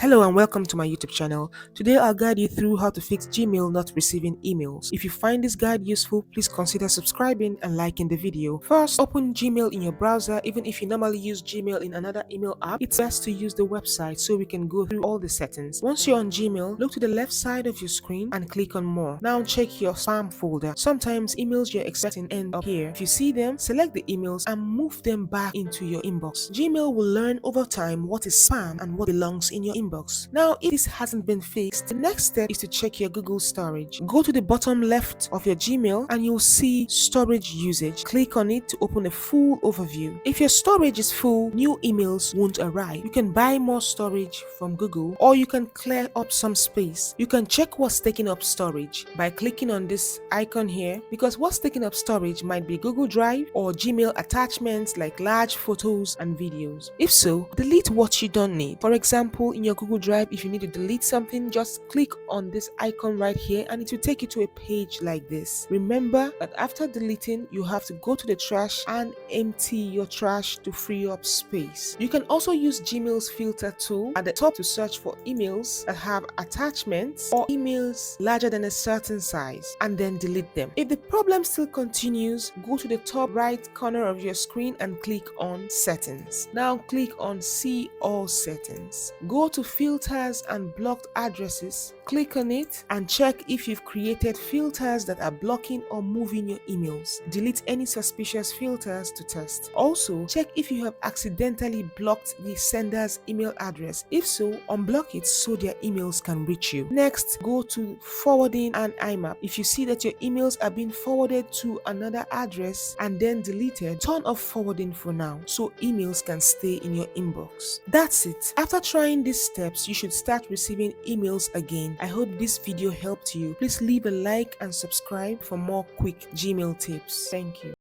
Hello and welcome to my YouTube channel. Today I'll guide you through how to fix Gmail not receiving emails. If you find this guide useful, please consider subscribing and liking the video. First, open Gmail in your browser. Even if you normally use Gmail in another email app, it's best to use the website so we can go through all the settings. Once you're on Gmail, look to the left side of your screen and click on More. Now check your spam folder. Sometimes emails you're expecting end up here. If you see them, select the emails and move them back into your inbox. Gmail will learn over time what is spam and what belongs in your inbox. Now, if this hasn't been fixed, the next step is to check your Google storage. Go to the bottom left of your Gmail and you'll see storage usage. Click on it to open a full overview. If your storage is full, new emails won't arrive. You can buy more storage from Google, or you can clear up some space. You can check what's taking up storage by clicking on this icon here, because what's taking up storage might be Google Drive or Gmail attachments like large photos and videos. If so, delete what you don't need. For example, in your Google Drive, if you need to delete something, just click on this icon right here and it will take you to a page like this. Remember that after deleting, you have to go to the trash and empty your trash to free up space. You can also use Gmail's filter tool at the top to search for emails that have attachments or emails larger than a certain size and then delete them. If the problem still continues, go to the top right corner of your screen and click on Settings. Now click on See All Settings. Go to Filters and Blocked Addresses. Click on it and check if you've created filters that are blocking or moving your emails. Delete any suspicious filters to test. Also, check if you have accidentally blocked the sender's email address. If so, unblock it so their emails can reach you. Next, go to Forwarding and IMAP. If you see that your emails are being forwarded to another address and then deleted, turn off forwarding for now so emails can stay in your inbox. That's it. After trying these steps, you should start receiving emails again. I hope this video helped you. Please leave a like and subscribe for more quick Gmail tips. Thank you.